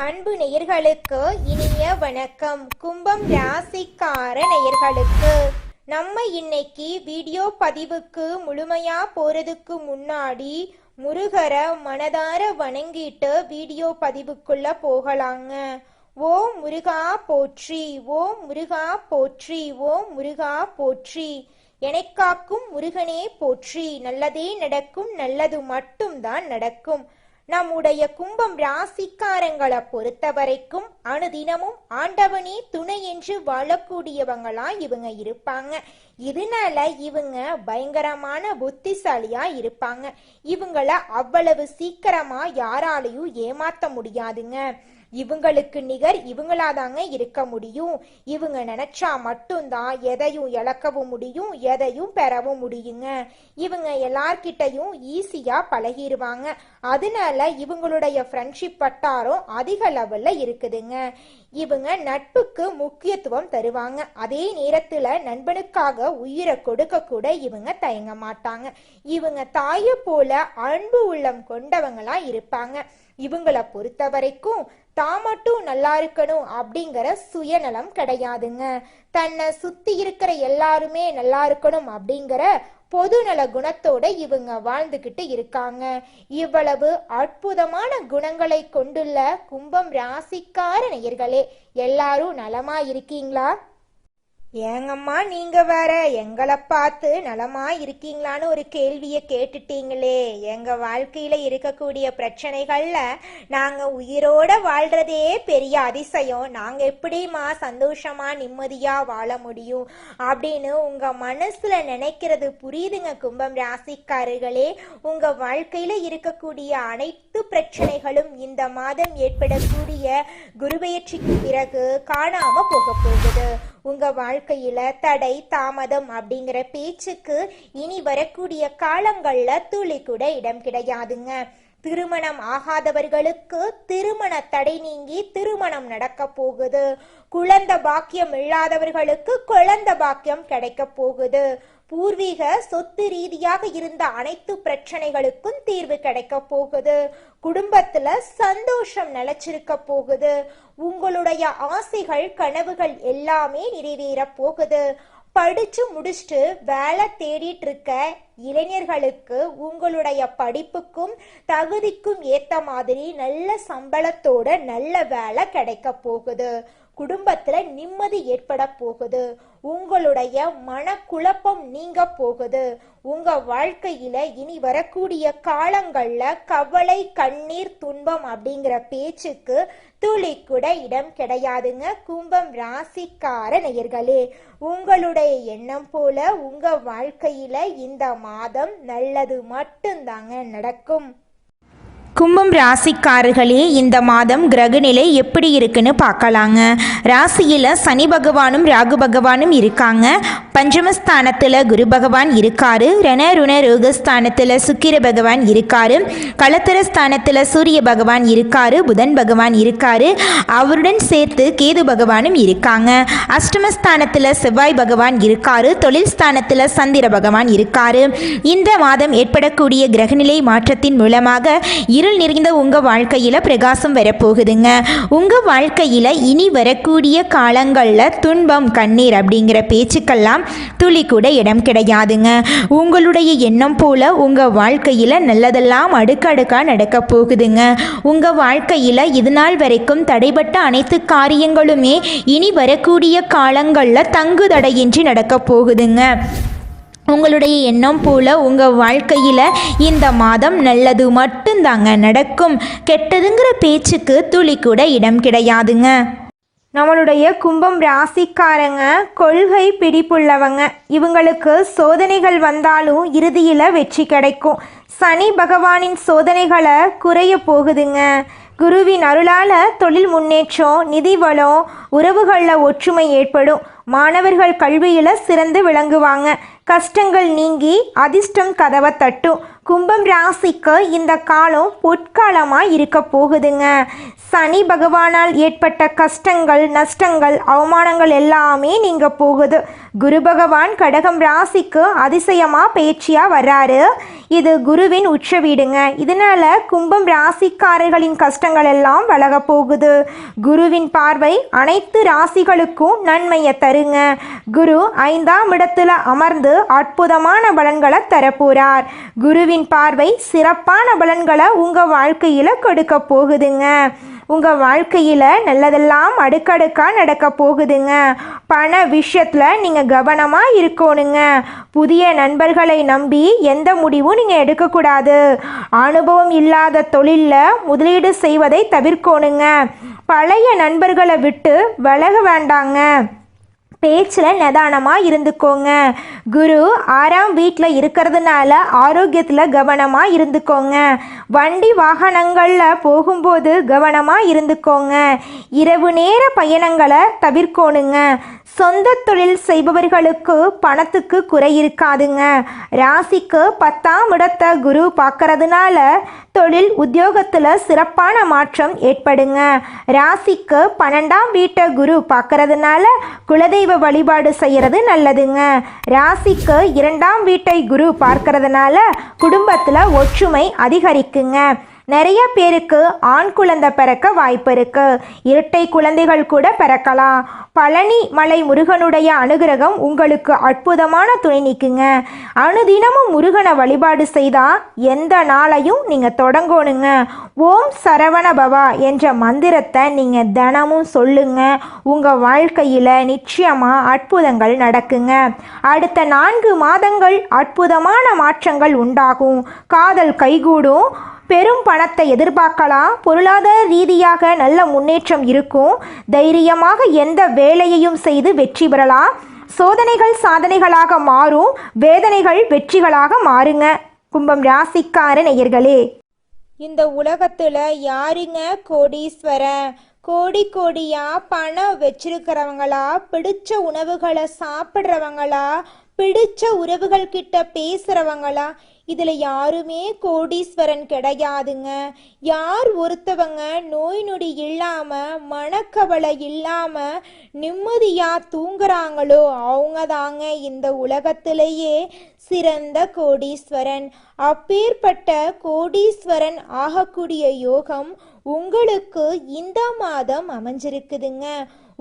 அன்பு நேயர்களுக்கு இனிய வணக்கம். கும்பம் ராசிக்கார நேயர்களுக்கு நம்ம இன்னைக்கு வீடியோ பதிவுக்கு முழுமையா போறதுக்கு முன்னாடி முருகரை மனதார வணங்கிட்டு வீடியோ பதிவுக்குள்ள போகலாங்க. ஓம் முருகா போற்றி, ஓம் முருகா போற்றி, ஓம் முருகா போற்றி. எனக்காக்கும் முருகனே போற்றி. நல்லதே நடக்கும், நல்லது மட்டும்தான் நடக்கும். நம்முடைய கும்பம் ராசிக்காரங்களை பொறுத்த வரைக்கும் அனுதினமும் ஆண்டவனே துணை என்று வாழக்கூடியவங்களா இவங்க இருப்பாங்க. இதனால இவங்க பயங்கரமான புத்திசாலியா இருப்பாங்க. இவங்கள அவ்வளவு சீக்கிரமா யாராலையும் ஏமாத்த முடியாதுங்க. இவங்களுக்கு நிகர் இவங்களாதாங்க இருக்க முடியும். இவங்க நினைச்சா மட்டும்தான் எதையும் இழக்கவும் முடியும், எதையும் பெறவும் முடியுங்க. இவங்க எல்லார்கிட்டையும் ஈஸியா பழகிடுவாங்க. அதனால இவங்களுடைய ஃப்ரெண்ட்ஷிப் வட்டாரம் அதிக லெவல்ல இருக்குதுங்க. இவங்க நட்புக்கு முக்கியத்துவம் தருவாங்க. அதே நேரத்துல நண்பனுக்காக உயிரை கொடுக்க கூட இவங்க தயங்க மாட்டாங்க. இவங்க தாயை போல அன்பு உள்ளம் கொண்டவங்களா இருப்பாங்க. இவங்களை பொறுத்த வரைக்கும் தான் மட்டும் நல்லா இருக்கணும் அப்படிங்கிற சுயநலம் கிடையாதுங்க. தன்னை சுத்தி இருக்கிற எல்லாருமே நல்லா இருக்கணும் அப்படிங்கிற பொதுநல குணத்தோட இவங்க வாழ்ந்துகிட்டு இருக்காங்க. இவ்வளவு அற்புதமான குணங்களை கொண்டுள்ள கும்பம் ராசிக்கார நேயர்களே, எல்லாரும் நலமா இருக்கீங்களா? ஏங்கம்மா நீங்க வேற எங்களை பார்த்து நலமா இருக்கீங்களான்னு ஒரு கேள்வியை கேட்டுட்டீங்களே. எங்க வாழ்க்கையில இருக்கக்கூடிய பிரச்சனைகள்ல நாங்க உயிரோட வாழ்றதே பெரிய அதிசயம். நாங்க எப்படிமா சந்தோஷமா நிம்மதியா வாழ முடியும் அப்படின்னு உங்க மனசுல நினைக்கிறது புரியுதுங்க கும்பம் ராசிக்காரர்களே. உங்க வாழ்க்கையில இருக்கக்கூடிய அனைத்து பிரச்சனைகளும் இந்த மாதம் ஏற்படக்கூடிய குருபெயர்ச்சிக்கு பிறகு காணாம போக போகுது. உங்க வாழ்க்கையில தடை தாமதம் அப்படிங்கிற பேச்சுக்கு இனி வரக்கூடிய காலங்கள்ல துளி கூட இடம் கிடையாதுங்க. திருமணம் ஆகாதவர்களுக்கு திருமண தடை நீங்கி திருமணம் நடக்க போகுது. குழந்தை பாக்கியம் இல்லாதவர்களுக்கு குழந்தை பாக்கியம் கிடைக்க போகுது. பூர்வீக சொத்து ரீதியாக இருந்த அனைத்து பிரச்சனைகளுக்கும் தீர்வு கிடைக்க போகுது. குடும்பத்துல சந்தோஷம் நிலைச்சிருக்க போகுது. உங்களுடைய ஆசைகள் கனவுகள் எல்லாமே நிறைவேற போகுது. படிச்சு முடிச்சுட்டு வேலை தேடிட்டு இருக்க இளைஞர்களுக்கு உங்களுடைய படிப்புக்கும் தகுதிக்கும் ஏத்த மாதிரி நல்ல சம்பளத்தோட நல்ல வேலை கிடைக்க போகுது. குடும்பத்துல நிம்மதி ஏற்பட போகுது. உங்களுடைய மனக்குழப்பம் நீங்க போகுது. உங்க வாழ்க்கையில இனி வரக்கூடிய காலங்கள்ல கவலை கண்ணீர் துன்பம் அப்படிங்கிற பேச்சுக்கு துளி கூட இடம் கிடையாதுங்க. கும்பம் ராசிக்கார நேயர்களே, உங்களுடைய எண்ணம் போல உங்க வாழ்க்கையில இந்த மாதம் நல்லது மட்டும்தாங்க நடக்கும். கும்பம் ராசிக்காரர்களே, இந்த மாதம் கிரகநிலை எப்படி இருக்குன்னு பார்க்கலாங்க. ராசியில் சனி பகவானும் ராகு பகவானும் இருக்காங்க. பஞ்சமஸ்தானத்தில் குரு பகவான் இருக்காரு. ரணருண ரோகஸ்தானத்தில் சுக்கிர பகவான் இருக்காரு. களத்திரஸ்தானத்தில் சூரிய பகவான் இருக்காரு. புதன் பகவான் இருக்காரு. அவருடன் சேர்த்து கேது பகவானும் இருக்காங்க. அஷ்டமஸ்தானத்தில் செவ்வாய் பகவான் இருக்காரு. தொழில் ஸ்தானத்தில் சந்திர பகவான் இருக்காரு. இந்த மாதம் ஏற்படக்கூடிய கிரகநிலை மாற்றத்தின் மூலமாக இருள் நிறைந்த உங்க வாழ்க்கையில பிரகாசம் வரப்போகுதுங்க. உங்க வாழ்க்கையில இனி வரக்கூடிய காலங்கள்ல துன்பம் கண்ணீர் அப்படிங்கிற பேச்சுக்கெல்லாம் துளி கூட இடம் கிடையாதுங்க. உங்களுடைய எண்ணம் போல உங்க வாழ்க்கையில நல்லதெல்லாம் அடுக்கடுக்கா நடக்க போகுதுங்க. உங்க வாழ்க்கையில இதுநாள் வரைக்கும் தடைபட்ட அனைத்து காரியங்களுமே இனி வரக்கூடிய காலங்கள்ல தங்கு தடையின்றி நடக்க போகுதுங்க. உங்களுடைய எண்ணம் போல உங்கள் வாழ்க்கையில் இந்த மாதம் நல்லது மட்டும்தாங்க நடக்கும். கெட்டதுங்கிற பேச்சுக்கு துளி கூட இடம் கிடையாதுங்க. நம்மளுடைய கும்பம் ராசிக்காரங்க கொள்கை பிடிப்புள்ளவங்க. இவங்களுக்கு சோதனைகள் வந்தாலும் இறுதியில் வெற்றி கிடைக்கும். சனி பகவானின் சோதனைகளை குறைய போகுதுங்க. குருவின் அருளால் தொழில் முன்னேற்றம், நிதி வளம், உறவுகளில் ஒற்றுமை ஏற்படும். மாணவர்கள் கல்வியில் சிறந்து விளங்குவாங்க. கஷ்டங்கள் நீங்கி அதிர்ஷ்டம் கதவை தட்டும். கும்பம் ராசிக்கு இந்த காலம் பொற்காலமாக இருக்க போகுதுங்க. சனி பகவானால் ஏற்பட்ட கஷ்டங்கள் நஷ்டங்கள் அவமானங்கள் எல்லாமே நீங்க போகுது. குரு பகவான் கடகம் ராசிக்கு அதிசயமாக பேச்சியாக வர்றாரு. இது குருவின் உச்ச வீடுங்க. இதனால கும்பம் ராசிக்காரர்களின் கஷ்டங்கள் எல்லாம் விலக போகுது. குருவின் பார்வை அனைத்து ராசிகளுக்கும் நன்மையை தருங்க. குரு 5ஆம் இடத்துல அமர்ந்து அற்புதமான பலன்களை தரப்போறார். குருவின் பார்வை சிறப்பான பலன்களை உங்கள் வாழ்க்கையில் கொடுக்க போகுதுங்க. உங்கள் வாழ்க்கையில் நல்லதெல்லாம் அடுக்கடுக்காக நடக்க போகுதுங்க. பண விஷயத்தில் நீங்கள் கவனமாக இருக்கணுங்க. புதிய நண்பர்களை நம்பி எந்த முடிவும் நீங்கள் எடுக்கக்கூடாது. அனுபவம் இல்லாத தொழிலில் முதலீடு செய்வதை தவிர்க்கணுங்க. பழைய நண்பர்களை விட்டு விலக வேண்டாங்க. பேச்சில் நிதானமாக இருந்துக்கோங்க. குரு 6ஆம் வீட்டில் இருக்கிறதுனால ஆரோக்கியத்தில் கவனமாக இருந்துக்கோங்க. வண்டி வாகனங்களில் போகும்போது கவனமாக இருந்துக்கோங்க. இரவு நேர பயணங்களை தவிர்க்கணுங்க. சொந்த தொழில் செய்பவர்களுக்கு பணத்துக்கு குறை இருக்காதுங்க. ராசிக்கு 10ஆம் இடத்தை குரு பார்க்கறதுனால தொழில் உத்தியோகத்தில் சிறப்பான மாற்றம் ஏற்படுங்க. ராசிக்கு 12ஆம் வீட்டை குரு பார்க்கறதுனால குலதெய்வ வழிபாடு செய்கிறது நல்லதுங்க. ராசிக்கு 2ஆம் வீட்டை குரு பார்க்கறதுனால குடும்பத்தில் ஒற்றுமை அதிகரிக்குங்க. நிறைய பேருக்கு ஆண் குழந்தை பிறக்க வாய்ப்பு இருக்கு. இரட்டை குழந்தைகள் கூட பிறக்கலாம். பழனி மலை முருகனுடைய அனுகிரகம் உங்களுக்கு அற்புதமான துணை நிற்குங்க. அனுதினமும் முருகனை வழிபாடு செய்தால் எந்த நாளையும் நீங்கள் தொடங்கணுங்க. ஓம் சரவண பவா என்ற மந்திரத்தை நீங்கள் தினமும் சொல்லுங்க. உங்கள் வாழ்க்கையில் நிச்சயமாக அற்புதங்கள் நடக்குங்க. அடுத்த 4 மாதங்கள் அற்புதமான மாற்றங்கள் உண்டாகும். காதல் கைகூடும். பெரும் பணத்தை எதிர்பார்க்கலாம். பொருளாதார ரீதியாக நல்ல முன்னேற்றம் இருக்கும். தைரியமாக எந்த வேலையையும் செய்து வெற்றி பெறலாம். சோதனைகள் சாதனைகளாக மாறும். வேதனைகள் வெற்றிகளாக மாறுங்க. கும்பம் ராசிக்கார நேயர்களே, இந்த உலகத்தில் யாருங்க கோடீஸ்வரன்? கோடியா பணம் வச்சிருக்கிறவங்களா, பிடிச்ச உணவுகளை சாப்பிட்றவங்களா, பிடிச்ச உறவுகள் கிட்ட பேசுகிறவங்களா? இதில் யாருமே கோடீஸ்வரன் கிடையாதுங்க. யார் ஒருத்தவங்க நோய் நொடி இல்லாமல் மனக்கவலை இல்லாமல் நிம்மதியாக தூங்குறாங்களோ அவங்க தாங்க இந்த உலகத்திலேயே சிறந்த கோடீஸ்வரன். அப்பேற்பட்ட கோடீஸ்வரன் ஆகக்கூடிய யோகம் உங்களுக்கு இந்த மாதம் அமைஞ்சிருக்குதுங்க.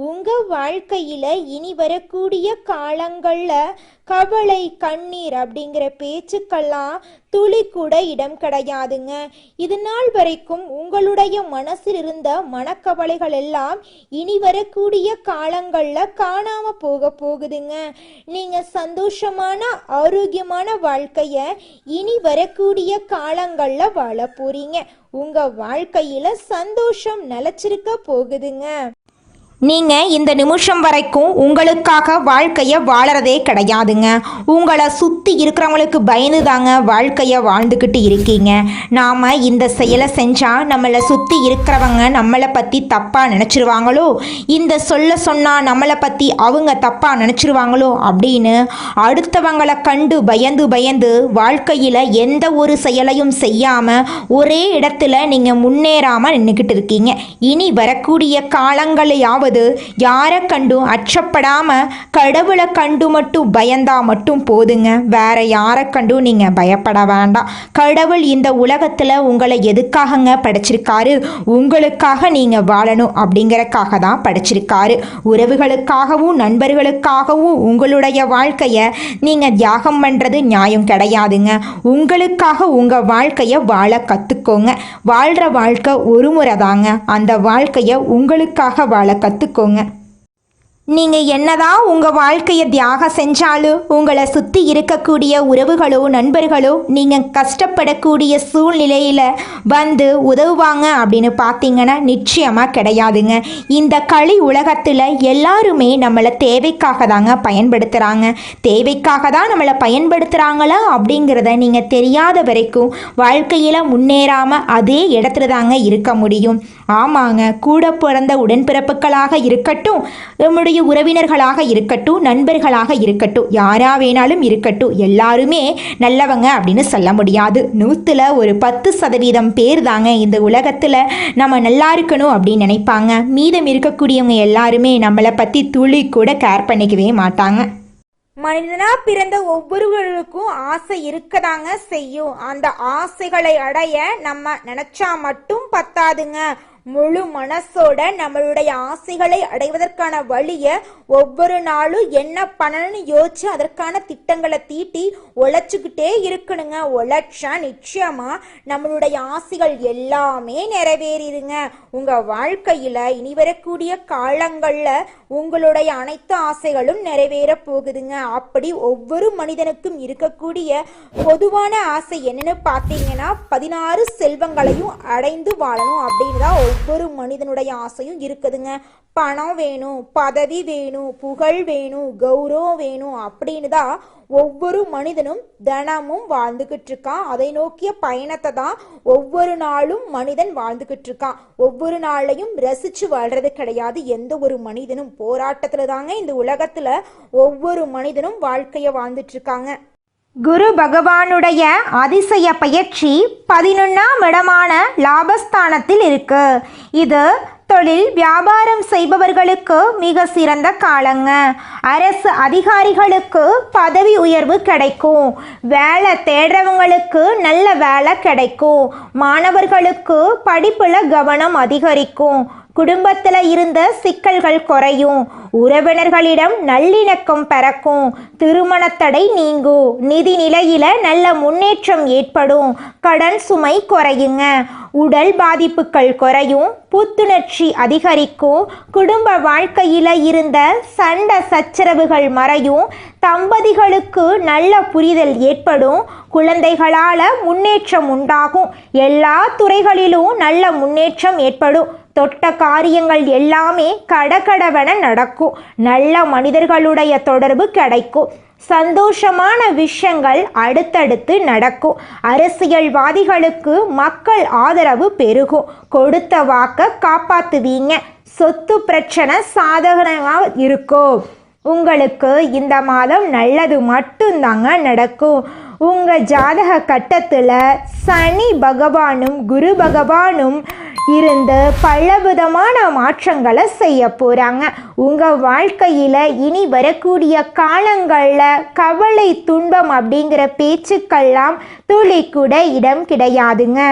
உங்கள் வாழ்க்கையில் இனி வரக்கூடிய காலங்களில் கவலை கண்ணீர் அப்படிங்கிற பேச்சுக்கெல்லாம் துளி கூட இடம் கிடையாதுங்க. இது நாள் வரைக்கும் உங்களுடைய மனசில் இருந்த மனக்கவலைகள் எல்லாம் இனி வரக்கூடிய காலங்களில் காணாமல் போகுதுங்க. நீங்கள் சந்தோஷமான ஆரோக்கியமான வாழ்க்கையை இனி வரக்கூடிய காலங்களில் வாழ போறீங்க. உங்கள் வாழ்க்கையில் சந்தோஷம் நிலச்சிருக்க போகுதுங்க. நீங்கள் இந்த நிமிஷம் வரைக்கும் உங்களுக்காக வாழ்க்கையை வாழறதே கிடையாதுங்க. உங்களை சுற்றி இருக்கிறவங்களுக்கு பயந்து தாங்க வாழ்க்கையை வாழ்ந்துக்கிட்டு இருக்கீங்க. நாம் இந்த செயலை செஞ்சால் நம்மளை சுற்றி இருக்கிறவங்க நம்மளை பற்றி தப்பாக நினச்சிருவாங்களோ, இந்த சொன்னால் நம்மளை பற்றி அவங்க தப்பாக நினச்சிருவாங்களோ அப்படின்னு அடுத்தவங்களை கண்டு பயந்து வாழ்க்கையில் எந்த ஒரு செயலையும் செய்யாமல் ஒரே இடத்துல நீங்கள் முன்னேறாமல் நின்றுக்கிட்டு இருக்கீங்க. இனி வரக்கூடிய காலங்களையாவது யாரை கண்டும் அச்சப்படாம கடவுளை கண்டு மட்டும் பயந்தா மட்டும் போதுங்க. வேற யாரை கண்டும் நீங்க பயப்பட வேண்டாம். கடவுள் இந்த உலகத்துல உங்களை எதுக்காகங்க படைச்சிருக்காரு? உங்களுக்காக நீங்க வாழணும் அப்படிங்கறக்காக தான் படைச்சிருக்காரு. உறவுகளுக்காகவும் நண்பர்களுக்காகவும் உங்களுடைய வாழ்க்கைய நீங்க தியாகம் பண்றது நியாயம் கிடையாதுங்க. உங்களுக்காக உங்க வாழ்க்கைய வாழ கத்துக்கோங்க. வாழ்ற வாழ்க்கை ஒரு முறை தாங்க. அந்த வாழ்க்கைய உங்களுக்காக வாழ கத்துக்கோங்க. நீங்கள் என்னதான் உங்கள் வாழ்க்கையை தியாகம் செஞ்சாலும் உங்களை சுற்றி இருக்கக்கூடிய உறவுகளோ நண்பர்களோ நீங்கள் கஷ்டப்படக்கூடிய சூழ்நிலையில் வந்து உதவுவாங்க அப்படின்னு பார்த்தீங்கன்னா நிச்சயமாக கிடையாதுங்க. இந்த களி உலகத்தில் எல்லாருமே நம்மளை தேவைக்காக தாங்க பயன்படுத்துகிறாங்க. தேவைக்காக தான் நம்மளை பயன்படுத்துகிறாங்களா அப்படிங்கிறத நீங்கள் தெரியாத வரைக்கும் வாழ்க்கையில் முன்னேறாமல் அதே இடத்துல தாங்க இருக்க முடியும். ஆமாங்க, கூட பிறந்த உடன்பிறப்புகளாக இருக்கட்டும், நம்முடைய உறவினர்களாக இருக்கட்டும், நண்பர்களாக இருக்கட்டும், யாரா வேணாலும் இருக்கட்டும், எல்லாருமே நல்லவங்க அப்படின்னு சொல்ல முடியாது. 100ல் ஒரு 10% பேர் தாங்க இந்த உலகத்தில் நம்ம நல்லா இருக்கணும் அப்படின்னு நினைப்பாங்க. மீதம் இருக்கக்கூடியவங்க எல்லாருமே நம்மளை பற்றி துளி கூட கேர் பண்ணிக்கவே மாட்டாங்க. மனிதனா பிறந்த ஒவ்வொருவருக்கும் ஆசை இருக்கதாங்க செய்யும். அந்த ஆசைகளை அடைய நம்ம நினைச்சா மட்டும் பத்தாதுங்க. முழு மனசோட நம்மளுடைய ஆசைகளை அடைவதற்கான வழிய ஒவ்வொரு நாளும் என்ன பண்ணணும்னு யோசிச்சு அதற்கான திட்டங்களை தீட்டி உழைச்சுக்கிட்டே இருக்கணுங்க. உழைச்சா நிச்சயமா நம்மளுடைய ஆசைகள் எல்லாமே நிறைவேறிடுங்க. உங்க வாழ்க்கையில இனி வரக்கூடிய காலங்கள்ல உங்களுடைய அனைத்து ஆசைகளும் நிறைவேற போகுதுங்க. அப்படி ஒவ்வொரு மனிதனுக்கும் இருக்கக்கூடிய பொதுவான ஆசை என்னன்னு பார்த்தீங்கன்னா 16 செல்வங்களையும் அடைந்து வாழணும் அப்படின்னு தான் ஒவ்வொரு மனிதனுடைய ஆசையும் இருக்குதுங்க. பணம் வேணும், பதவி வேணும், புகழ் வேணும், கௌரவம் வேணும் அப்படின்னு தான் ஒவ்வொரு மனிதனும் தினமும் வாழ்ந்துகிட்டு இருக்கான். அதை நோக்கிய பயணத்தை தான் ஒவ்வொரு நாளும் மனிதன் வாழ்ந்துகிட்டு இருக்கான். ஒவ்வொரு நாளையும் ரசிச்சு வாழ்றது கிடையாது. எந்த ஒரு மனிதனும் போராட்டத்துல தாங்க இந்த உலகத்துல ஒவ்வொரு மனிதனும் வாழ்க்கைய வாழ்ந்துட்டு இருக்காங்க. குரு பகவானுடைய அதிசய பயிற்சி 11ஆம் இடமான லாபஸ்தானத்தில் இருக்கு. இது தொழில் வியாபாரம் செய்பவர்களுக்கு மிக சிறந்த காலங்க. அரசு அதிகாரிகளுக்கு பதவி உயர்வு கிடைக்கும். வேலை தேடுறவங்களுக்கு நல்ல வேலை கிடைக்கும். மாணவர்களுக்கு படிப்புல கவனம் அதிகரிக்கும். குடும்பத்தில் இருந்த சிக்கல்கள் குறையும். உறவினர்களிடம் நல்லிணக்கம் பிறக்கும். திருமணத்தடை நீங்கும். நிதி நிலையில நல்ல முன்னேற்றம் ஏற்படும். கடன் சுமை குறையுங்க. உடல் பாதிப்புகள் குறையும். புத்துணர்ச்சி அதிகரிக்கும். குடும்ப வாழ்க்கையில இருந்த சண்டை சச்சரவுகள் மறையும். தம்பதிகளுக்கு நல்ல புரிதல் ஏற்படும். குழந்தைகளால முன்னேற்றம் உண்டாகும். எல்லா துறைகளிலும் நல்ல முன்னேற்றம் ஏற்படும். தொட்ட காரியங்கள் எல்லாமே கடகடவென நடக்கும். நல்ல மனிதர்களுடைய தொடர்பு கிடைக்கும். சந்தோஷமான விஷயங்கள் அடுத்தடுத்து நடக்கும். அரசியல்வாதிகளுக்கு மக்கள் ஆதரவு பெருகும். கொடுத்த வாக்க காப்பாத்துவீங்க. சொத்து பிரச்சனை சாதகமாக இருக்கும். உங்களுக்கு இந்த மாதம் நல்லது மட்டும்தாங்க நடக்கும். உங்க ஜாதக கட்டத்துல சனி பகவானும் குரு பகவானும் இருந்து பலவிதமான மாற்றங்களை செய்ய போறாங்க. உங்க வாழ்க்கையில இனி வரக்கூடிய காலங்கள்ல கவலை துன்பம் அப்படிங்கிற பேச்சுக்கெல்லாம் துளி கூட இடம் கிடையாதுங்க.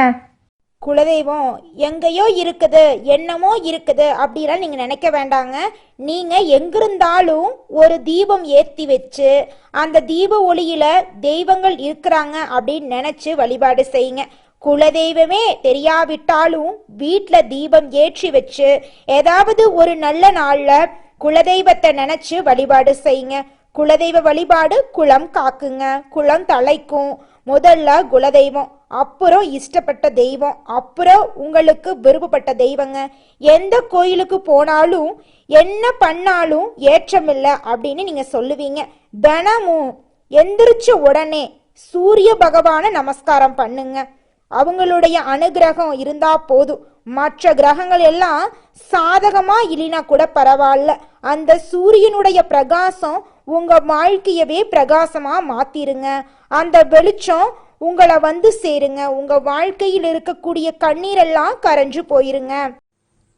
குலதெய்வம் எங்கேயோ இருக்குது, என்னமோ இருக்குது அப்படிலாம் நீங்க நினைக்க வேண்டாங்க. நீங்க எங்கிருந்தாலும் ஒரு தீபம் ஏற்றி வச்சு அந்த தீப ஒளியில தெய்வங்கள் இருக்கிறாங்க அப்படின்னு நினைச்சு வழிபாடு செய்யுங்க. குலதெய்வமே தெரியாவிட்டாலும் வீட்டில் தீபம் ஏற்றி வச்சு ஏதாவது ஒரு நல்ல நாள்ல குலதெய்வத்தை நினைச்சு வழிபாடு செய்யுங்க. குலதெய்வ வழிபாடு குலம் காக்குங்க, குலம் தலைக்கும். முதல்ல குலதெய்வம், அப்புறம் இஷ்டப்பட்ட தெய்வம், அப்புறம் உங்களுக்கு விருப்பப்பட்ட தெய்வங்க. எந்த கோயிலுக்கு போனாலும் என்ன பண்ணாலும் ஏற்றமில்லை அப்படின்னு நீங்க சொல்லுவீங்க. தினமும் எந்திரிச்ச உடனே சூரிய பகவானை நமஸ்காரம் பண்ணுங்க. அவங்களுடைய அனுகிரகம் இருந்தா போதும். மற்ற கிரகங்கள் எல்லாம் சாதகமா இல்லைனா கூட பரவாயில்ல. அந்த சூரியனுடைய பிரகாசம் உங்க வாழ்க்கையவே பிரகாசமா மாத்திருங்க. அந்த வெளிச்சம் உங்களை வந்து சேருங்க. உங்க வாழ்க்கையில் இருக்கக்கூடிய கண்ணீரெல்லாம் கரைஞ்சு போயிருங்க.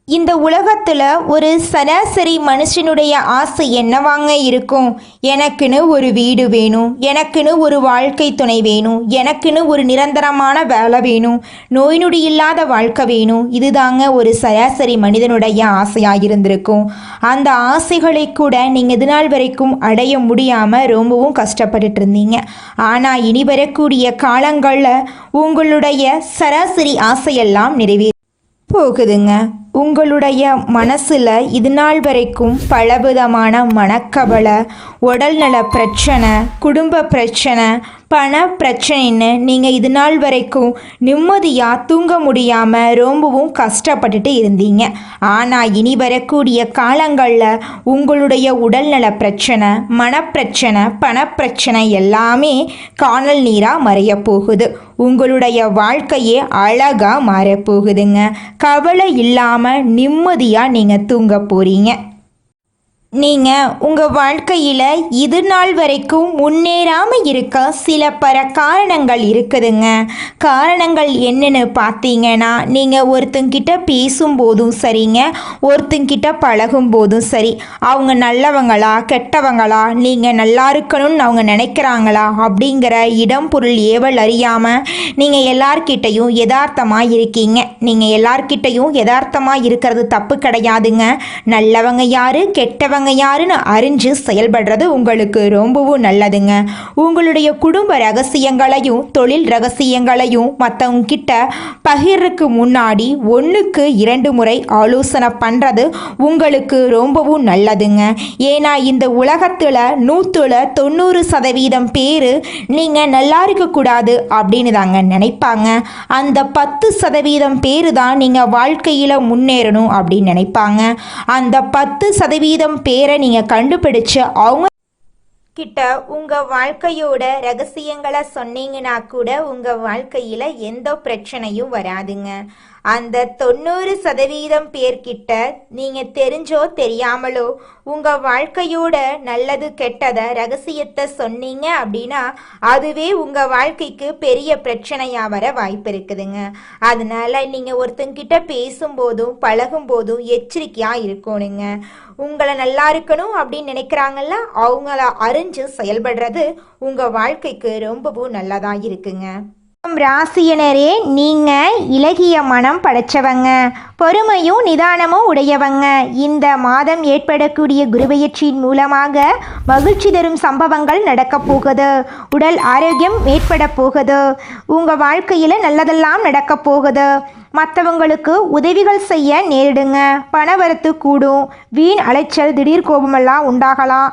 இந்த உலகத்தில் ஒரு சராசரி மனுஷனுடைய ஆசை என்னவாங்க இருக்கும்? எனக்குன்னு ஒரு வீடு வேணும், எனக்குன்னு ஒரு வாழ்க்கை துணை வேணும், எனக்குன்னு ஒரு நிரந்தரமான வேலை வேணும், நோய் நொடி இல்லாத வாழ்க்கை வேணும். இதுதாங்க ஒரு சராசரி மனிதனுடைய ஆசையாக இருந்திருக்கும். அந்த ஆசைகளை கூட நீங்கள் இது நாள் வரைக்கும் அடைய முடியாமல் ரொம்பவும் கஷ்டப்பட்டுட்டு இருந்தீங்க. ஆனால் இனி வரக்கூடிய காலங்களில் உங்களுடைய சராசரி ஆசையெல்லாம் நிறைவேற போகுதுங்க. உங்களுடைய மனசில் இது நாள் வரைக்கும் பலவிதமான மனக்கவலை, உடல்நல பிரச்சனை, குடும்ப பிரச்சனை, பண பிரச்சனைன்னு நீங்கள் இது நாள் வரைக்கும் நிம்மதியாக தூங்க முடியாமல் ரொம்பவும் கஷ்டப்பட்டுட்டு இருந்தீங்க. ஆனால் இனி வரக்கூடிய காலங்களில் உங்களுடைய உடல்நல பிரச்சனை, மனப்பிரச்சனை, பணப்பிரச்சனை எல்லாமே காணல் நீராக மறைய போகுது. உங்களுடைய வாழ்க்கையே அழகாக மாறப்போகுதுங்க. கவலை இல்லாமல் நிம்மதியாக நீங்கள் தூங்க போகிறீங்க. நீங்கள் உங்கள் வாழ்க்கையில் இது நாள் வரைக்கும் முன்னேறாமல் இருக்க சில காரணங்கள் இருக்குதுங்க. காரணங்கள் என்னன்னு பார்த்தீங்கன்னா, நீங்கள் ஒருத்தங்கிட்ட பேசும்போதும் சரிங்க, ஒருத்தங்கிட்ட பழகும் போதும் சரி, அவங்க நல்லவங்களா கெட்டவங்களா, நீங்கள் நல்லா இருக்கணும்னு அவங்க நினைக்கிறாங்களா அப்படிங்கிற இடம் பொருள் ஏவல் அறியாமல் நீங்கள் எல்லார்கிட்டையும் யதார்த்தமாக இருக்கீங்க. நீங்கள் எல்லார்கிட்டையும் யதார்த்தமாக இருக்கிறது தப்பு கிடையாதுங்க. நல்லவங்க யாரு கெட்டவங்க யாருன்னு அறிஞ்சு செயல்படுறது உங்களுக்கு ரொம்பவும் நல்லதுங்க. உங்களுடைய குடும்ப ரகசியங்களையும் தொழில் ரகசியங்களையும் மற்றவங்க கிட்ட பகிர்றதுக்கு முன்னாடி 1க்கு 2 முறை ஆலோசனை பண்ணுறது உங்களுக்கு ரொம்பவும் நல்லதுங்க. ஏன்னா இந்த உலகத்தில் 100% பேர் நீங்கள் நல்லா இருக்கக்கூடாது அப்படின்னு தாங்க நினைப்பாங்க. அந்த 10% பேர் தான் நீங்கள் வாழ்க்கையில் முன்னேறணும் அப்படின்னு நினைப்பாங்க. அந்த 10% பேரை நீங்கள் கண்டுபிடிச்சு அவங்க கிட்ட உங்கள் வாழ்க்கையோட ரகசியங்களை சொன்னீங்கன்னா கூட உங்கள் வாழ்க்கையில் எந்த பிரச்சனையும் வராதுங்க. அந்த 90% பேர்கிட்ட நீங்கள் தெரிஞ்சோ தெரியாமலோ உங்கள் வாழ்க்கையோட நல்லது கெட்டதை ரகசியத்தை சொன்னீங்க அப்படின்னா அதுவே உங்கள் வாழ்க்கைக்கு பெரிய பிரச்சனையாக வர வாய்ப்பு இருக்குதுங்க. அதனால நீங்கள் ஒருத்தங்கிட்ட பேசும்போதும் பழகும்போதும் எச்சரிக்கையாக இருக்கணுங்க. உங்களை நல்லா இருக்கணும் அப்படின்னு நினைக்கிறாங்கல்ல, அவங்கள அறிஞ்சு செயல்படுறது உங்கள் வாழ்க்கைக்கு ரொம்பவும் நல்லதாக இருக்குங்க. ராசியினரே, நீங்கள் இலகிய மனம் படைச்சவங்க, பொறுமையும் நிதானமும் உடையவங்க. இந்த மாதம் ஏற்படக்கூடிய குருபெயர்ச்சியின் மூலமாக மகிழ்ச்சி தரும் சம்பவங்கள் நடக்கப் போகுது. உடல் ஆரோக்கியம் ஏற்பட போகுது. உங்கள் வாழ்க்கையில் நல்லதெல்லாம் நடக்கப் போகுது. மற்றவங்களுக்கு உதவிகள் செய்ய நேரிடுங்க. பணவரத்து கூடும். வீண் அலைச்சல் திடீர் கோபமெல்லாம் உண்டாகலாம்.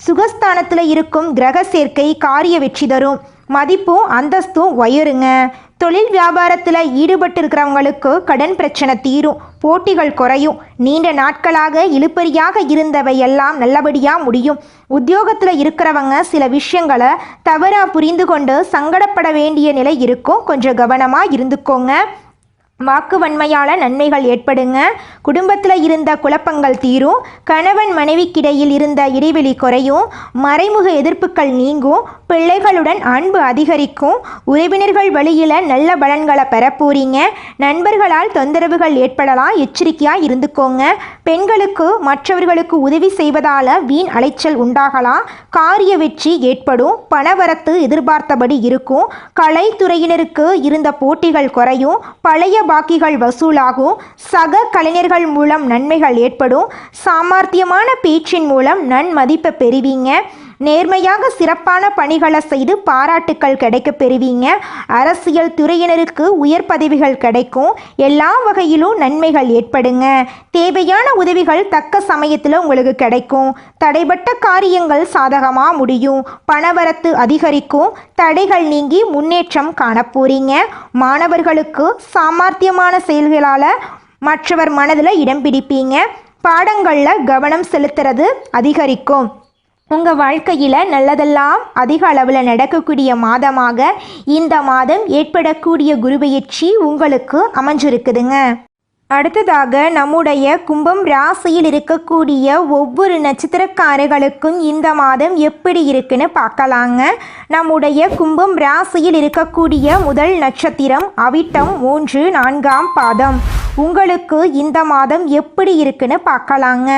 சுகஸ்தானத்தில் இருக்கும் கிரக சேர்க்கை காரிய வெற்றி தரும். மதிப்பும் அந்தஸ்தும் உயருங்க. தொழில் வியாபாரத்தில் ஈடுபட்டு இருக்கிறவங்களுக்கு கடன் பிரச்சனை தீரும். போட்டிகள் குறையும். நீண்ட நாட்களாக இழுபறியாக இருந்தவை எல்லாம் நல்லபடியாக முடியும். உத்தியோகத்தில் இருக்கிறவங்க சில விஷயங்களை தவறாக புரிந்து கொண்டு சங்கடப்பட வேண்டிய நிலை இருக்கும். கொஞ்சம் கவனமாக இருந்துக்கோங்க. வாக்கு வன்மையால் நன்மைகள் ஏற்படுங்க. குடும்பத்தில் இருந்த குழப்பங்கள் தீரும். கணவன் மனைவிக்கிடையில் இருந்த இடைவெளி குறையும். மறைமுக எதிர்ப்புகள் நீங்கும். பிள்ளைகளுடன் அன்பு அதிகரிக்கும். உறவினர்கள் வழியில் நல்ல பலன்களை பெற போறீங்க. நண்பர்களால் தொந்தரவுகள் ஏற்படலாம். எச்சரிக்கையாக இருந்துக்கோங்க. பெண்களுக்கு மற்றவர்களுக்கு உதவி செய்வதால் வீண் அலைச்சல் உண்டாகலாம். காரிய வெற்றி ஏற்படும். பணவரத்து எதிர்பார்த்தபடி இருக்கும். கலைத்துறையினருக்கு இருந்த போட்டிகள் குறையும். பழைய பாக்கிகள் வசூலாகும். சக கலைஞர்கள் மூலம் நன்மைகள் ஏற்படும். சாமர்த்தியமான பேச்சின் மூலம் நன்மதிப்பை பெறுவீங்க. நேர்மையாக சிறப்பான பணிகளை செய்து பாராட்டுக்கள் கிடைக்க பெறுவீங்க. அரசியல் துறையினருக்கு உயர் பதவிகள் கிடைக்கும். எல்லா வகையிலும் நன்மைகள் ஏற்படுங்க. தேவையான உதவிகள் தக்க சமயத்தில் உங்களுக்கு கிடைக்கும். தடைபட்ட காரியங்கள் சாதகமாக முடியும். பணவரத்து அதிகரிக்கும். தடைகள் நீங்கி முன்னேற்றம் காணப்போறீங்க. மாணவர்களுக்கு சாமர்த்தியமான செயல்களால் மற்றவர் மனதில் இடம் பிடிப்பீங்க. பாடங்களில் கவனம் செலுத்துறது அதிகரிக்கும். உங்கள் வாழ்க்கையில் நல்லதெல்லாம் அதிக அளவில் நடக்கக்கூடிய மாதமாக இந்த மாதம் ஏற்படக்கூடிய குருபெயர்ச்சி உங்களுக்கு அமைஞ்சிருக்குதுங்க. அடுத்ததாக நம்முடைய கும்பம் ராசியில் இருக்கக்கூடிய ஒவ்வொரு நட்சத்திரக்காரர்களுக்கும் இந்த மாதம் எப்படி இருக்குன்னு பார்க்கலாங்க. நம்முடைய கும்பம் ராசியில் இருக்கக்கூடிய முதல் நட்சத்திரம் அவிட்டம் 3, 4ஆம் பாதம். உங்களுக்கு இந்த மாதம் எப்படி இருக்குன்னு பார்க்கலாங்க.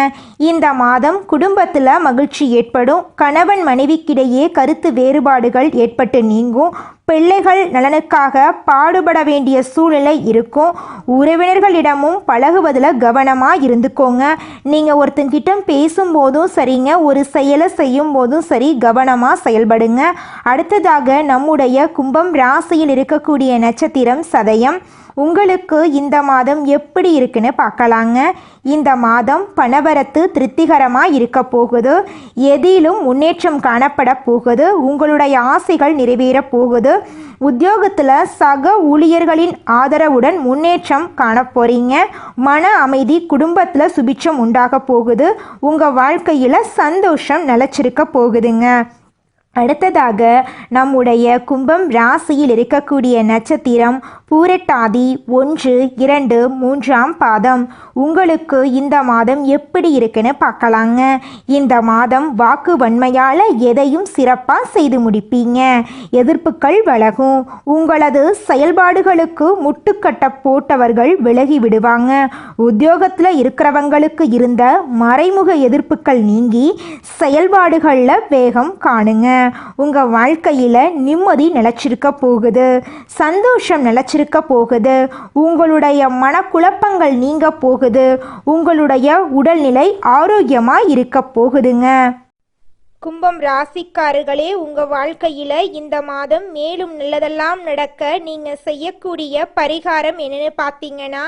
இந்த மாதம் குடும்பத்தில் மகிழ்ச்சி ஏற்படும். கணவன் மனைவிக்கிடையே கருத்து வேறுபாடுகள் ஏற்பட்டு நீங்கும். பிள்ளைகள் நலனுக்காக பாடுபட வேண்டிய சூழ்நிலை இருக்கும். உறவினர்களிடமும் பழகுவதில் கவனமாக இருந்துக்கோங்க. நீங்கள் ஒருத்தங்கிட்ட பேசும்போதும் சரிங்க, ஒரு செயலை செய்யும் போதும் சரி, கவனமாக செயல்படுங்க. அடுத்ததாக நம்முடைய கும்பம் ராசியில் இருக்கக்கூடிய நட்சத்திரம் சதயம். உங்களுக்கு இந்த மாதம் எப்படி இருக்குன்னு பார்க்கலாங்க. இந்த மாதம் பணவரத்து திருப்திகரமாக இருக்க போகுது. எதிலும் முன்னேற்றம் காணப்பட போகுது. உங்களுடைய ஆசைகள் நிறைவேற போகுது. உத்தியோகத்தில் சக ஊழியர்களின் ஆதரவுடன் முன்னேற்றம் காண போறீங்க. மன அமைதி, குடும்பத்தில் சுபிட்சம் உண்டாக போகுது. உங்கள் வாழ்க்கையில் சந்தோஷம் நிலச்சிருக்க போகுதுங்க. அடுத்ததாக நம்முடைய கும்பம் ராசியில் இருக்கக்கூடிய நட்சத்திரம் பூரட்டாதி 1, 2, 3ஆம் பாதம். உங்களுக்கு இந்த மாதம் எப்படி இருக்குன்னு பார்க்கலாங்க. இந்த மாதம் வாக்கு வன்மையால் எதையும் சிறப்பாக செய்து முடிப்பீங்க. எதிர்ப்புகள் விலகும். உங்களது செயல்பாடுகளுக்கு முட்டுக்கட்ட போட்டவர்கள் விலகி விடுவாங்க. உத்தியோகத்தில் இருக்கிறவங்களுக்கு இருந்த மறைமுக எதிர்ப்புகள் நீங்கி செயல்பாடுகளில் வேகம் காணுங்க. உங்கள் வாழ்க்கையில் நிம்மதி நிலச்சிருக்க போகுது. சந்தோஷம் நிலச்சிருக்க போகுது. உங்களுடைய மனக்குழப்பங்கள் நீங்க போகுது. உங்களுடைய உடல்நிலை ஆரோக்கியமாக இருக்க போகுதுங்க. கும்பம் ராசிக்காரர்களே, உங்கள் வாழ்க்கையில் இந்த மாதம் மேலும் நல்லதெல்லாம் நடக்க நீங்கள் செய்யக்கூடிய பரிகாரம் என்னென்னு பார்த்தீங்கன்னா,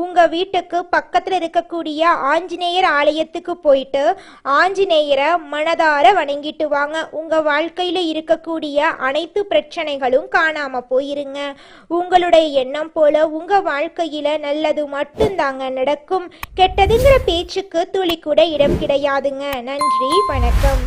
உங்கள் வீட்டுக்கு பக்கத்தில் இருக்கக்கூடிய ஆஞ்சநேயர் ஆலயத்துக்கு போயிட்டு ஆஞ்சநேயரை மனதார வணங்கிட்டு வாங்க. உங்கள் வாழ்க்கையில் இருக்கக்கூடிய அனைத்து பிரச்சனைகளும் காணாமல் போயிருங்க. உங்களுடைய எண்ணம் போல உங்கள் வாழ்க்கையில் நல்லது மட்டும்தாங்க நடக்கும். கெட்டதுங்கிற பேச்சுக்கு துளி கூட இடம் கிடையாதுங்க. நன்றி, வணக்கம்.